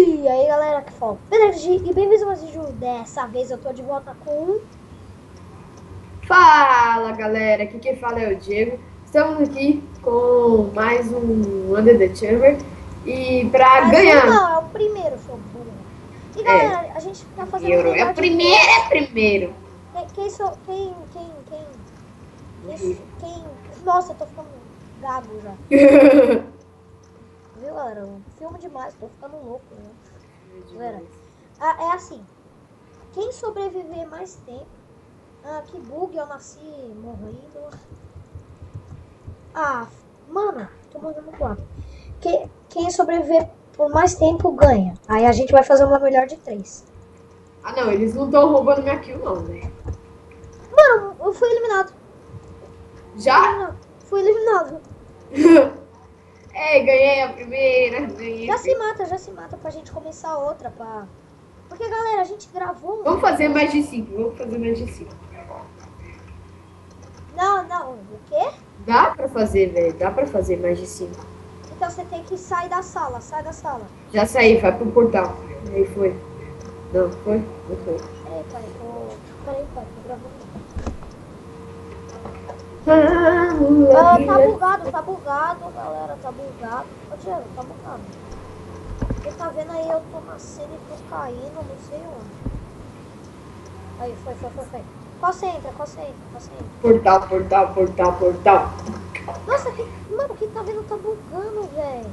E aí galera que fala, beleza, e bem-vindos a mais um vídeo. Dessa vez eu tô de volta com... Fala galera, aqui quem fala é o Diego. Estamos aqui com mais um Under the Chamber e pra Mais um ganhar não, é o primeiro, seu burro. E é galera, a gente tá fazendo o euro. É melhor o de primeiro, três. é primeiro. Nossa, eu tô ficando gago já. Viu galera, eu filmo demais, tô ficando louco, né? Galera, é assim, quem sobreviver mais tempo... que bug, eu nasci morrendo. Mano, tô mandando quatro. Quem sobreviver por mais tempo ganha. Aí a gente vai fazer uma melhor de três. Ah não, eles não estão roubando minha kill não, velho. Mano, eu fui eliminado. Já? Fui eliminado. É, ganhei a primeira, ganhei a primeira. Já se mata pra gente começar outra, pá. Porque, galera, a gente gravou um Vamos vídeo. fazer mais de 5, vamos fazer mais de 5. Não, o quê? Dá pra fazer, velho, dá pra fazer mais de 5. Então você tem que sair da sala, sai da sala. Já saí, vai pro portal. Aí foi. Não, foi? Não foi. Peraí, pai, tô gravando. Tá bugado, galera, tá bugado. Ô, Diego, tá bugado. Você tá vendo aí, eu tô nascendo e tô caindo, não sei onde. Aí, foi. Qual você entra? Portal. Nossa, mano, quem tá vendo tá bugando, velho.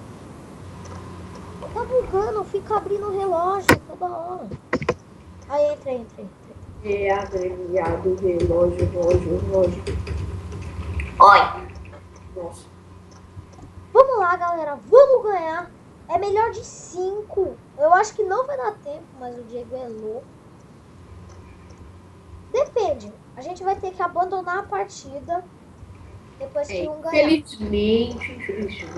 Tá bugando, fica abrindo o relógio toda hora. Aí, entra. É agregado, relógio. Oi! Nossa. Vamos lá, galera, vamos ganhar. É melhor de 5. Eu acho que não vai dar tempo, mas o Diego é louco. Depende. A gente vai ter que abandonar a partida depois que um ganhar. Infelizmente.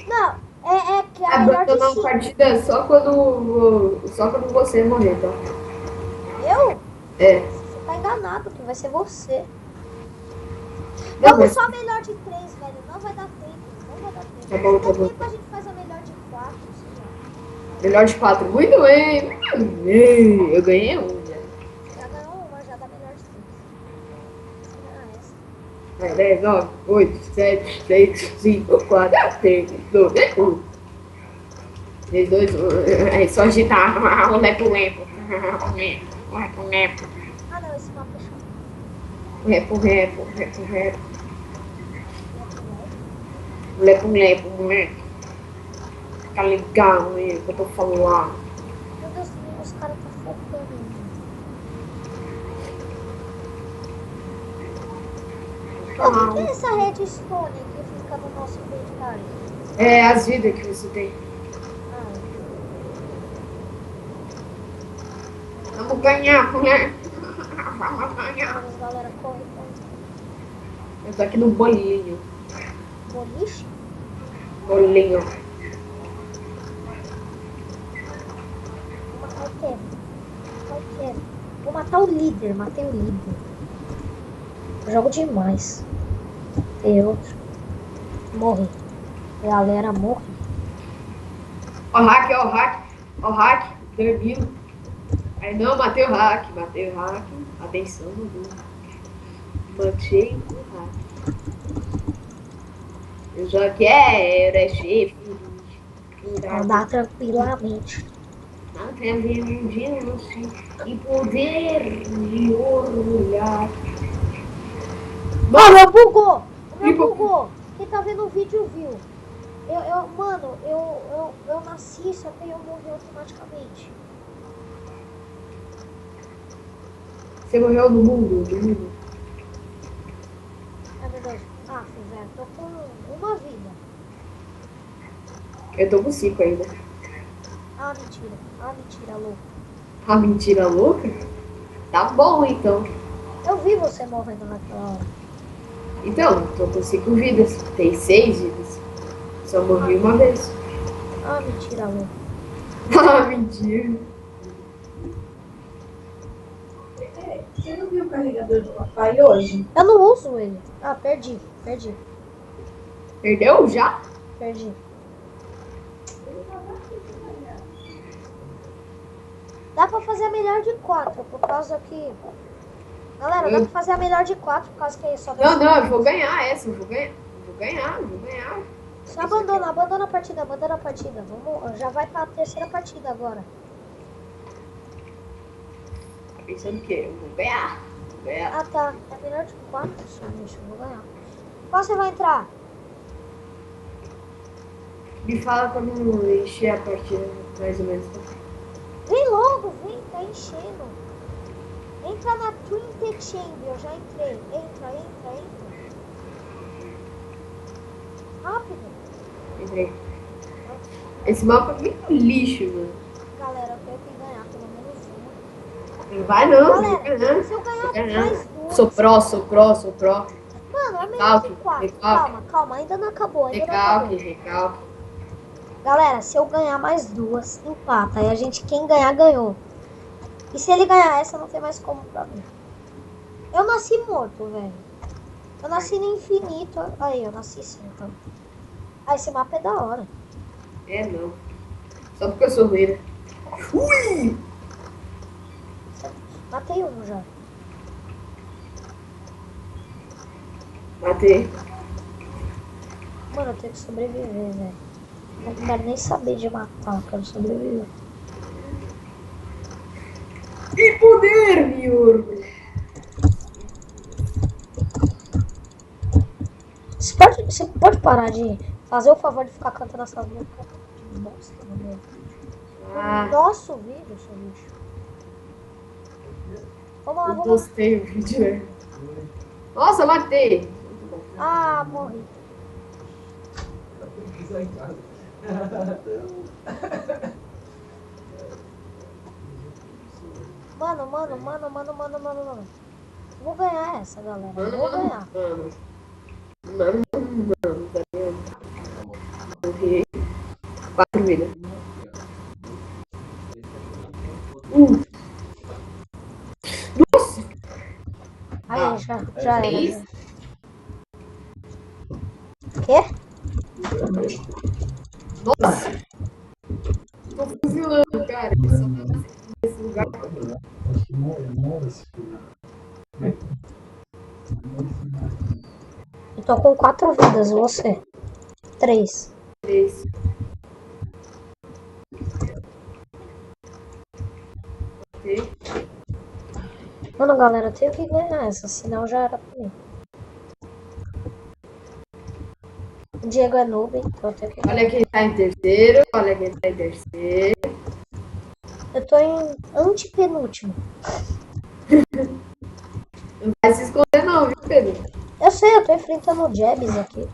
Não, é que é a melhor de Abandonar uma 5. partida só quando você morrer, tá? Eu? É. Você tá enganado, que vai ser você. Não, Vamos mas... só melhor de 3, velho. Não vai dar tempo. Tá bom. Se der tempo, a gente faz a melhor de 4. Melhor de 4. Muito bem. Eu ganhei um já. Já ganhou uma, já dá melhor de 3. Essa. Vai, 10, 9, 8, 7, 6, 5, 4, 3, 2, 1. 3, 2, 1. É só agitar. O lepo. Ah, não, esse mapa é chato. Repo. Lepo. Tá legal, né? Que eu tô falando. Meu Deus, os caras tá focando em mim. O que é essa redstone que fica no nosso inventário? É as vidas que você tem. Vamos ganhar, mulher. Vamos ganhar. Vamos, galera, corre. Eu tô aqui no bolinho. Boliche? Bolinho. Vou matar o quê? Vou matar o líder. Matei o líder. Eu jogo demais. Tem outro. Morri. Galera, morri. Ó o hack. Dormiu. Aí não, matei o hack. Atenção, Dudu. Matei o hack. Eu já quero, é chefe. Andar tranquilamente. E poder me orgulhar. Mano, bugou. Quem tá vendo o vídeo viu. Mano, eu nasci, só que eu morri automaticamente. Você morreu no mundo. É verdade. Velho, tô com uma vida. Eu tô com 5 ainda. Mentira, louco. A mentira louca? Tá bom, então. Eu vi você morrendo naquela hora. Então, tô com 5 vidas. Tem 6 vidas. Só morri uma vez. Mentira, louco. Mentira. Você não viu o carregador do papai hoje? Eu não uso ele. Perdi. Perdeu já? Perdi. Dá pra fazer a melhor de 4, por causa que... Galera, dá pra fazer a melhor de 4, por causa que é só... Não, eu vou ganhar essa, eu vou ganhar. Só abandona a partida, Vamos, já vai pra terceira partida agora. Tá pensando o quê? Eu vou ganhar. Ah, tá. É melhor de 4, seu bicho, eu vou ganhar. Qual você vai entrar? Me fala quando encher a partida, mais ou menos. Vem logo, vem, tá enchendo. Entra na Trinity Chamber, eu já entrei. Entra. Rápido. Entrei. Esse mapa é muito lixo, mano. Galera, eu tenho que ganhar pelo menos uma. Não vai não, Galera, se eu ganhar mais duas... Sou pró. Mano, é melhor que 4. Recalque. Calma, ainda não acabou. Recalque. Galera, se eu ganhar mais duas, empata. Aí quem ganhar, ganhou. E se ele ganhar essa, não tem mais como pra mim. Eu nasci morto, velho. Eu nasci no infinito. Aí, eu nasci sim, então. Ah, esse mapa é da hora. É, não. Só porque eu sou ruim, né? Ui! Matei um já. Matei. Mano, eu tenho que sobreviver, velho. Não quero nem saber de matar, eu quero sobreviver. E poder, meu! Você pode parar de fazer o favor de ficar cantando essa música? Nossa, meu. Nosso vídeo, seu bicho. Vamos lá. Gostei do vídeo, né? Nossa, matei! Ah, morri. Mano. Vou ganhar essa, galera. Vou ganhar. Mano, tá vendo? Morri. 4 vidas. Nossa! Aí, já era. Isso? Quê? Nossa! Tô fuzilando, cara. Só nesse lugar. Eu tô com 4 vidas, e você? 3. 3. Mano, galera, eu tenho que ganhar essa, senão já era pra mim. O Diego é noob, então eu tenho que ganhar. Olha quem tá em terceiro. Eu tô em antepenúltimo. Não vai se esconder não, viu, Pedro? Eu sei, eu tô enfrentando o Jebs aqui.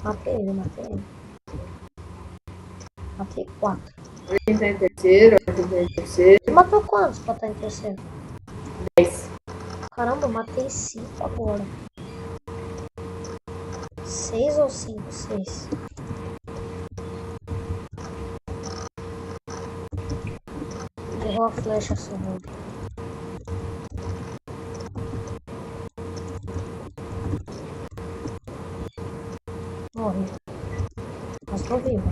Matei ele. Matei 4. Olha quem tá em terceiro. Você matou quantos pra estar em terceiro? 10. Caramba, eu matei 5 agora. 6 ou 5? 6. Errou a flecha, seu noob. Morri. Mas tô vivo.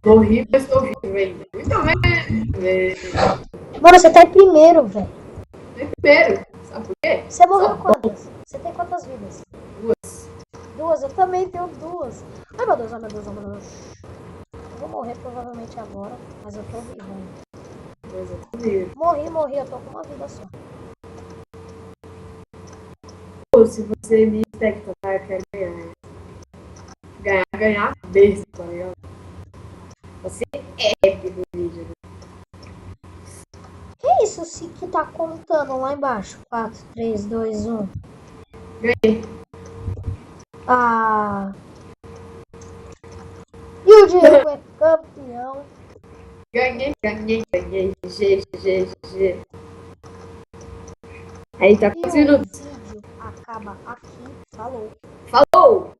Morri, mas tô vivo ainda. Muito bem. Mano, você tá em primeiro, velho. Primeiro. Sabe por quê? Você morreu quantas? Você tem quantas vidas? 2. 2? Eu também tenho 2. Ai, meu Deus. Eu vou morrer provavelmente agora, mas eu tô vivo ainda. Mas eu tô vivo. Morri, eu tô com uma vida só. Pô, se você me espectacular, eu quero ganhar. Ganhar besta, tá ligado? Você é épico no vídeo, né? Que é isso que tá contando lá embaixo? 4, 3, 2, 1. Ganhei. Ah. E o Diego é campeão. Ganhei. GG. Aí tá E fazendo. o vídeo acaba aqui. Falou. Falou!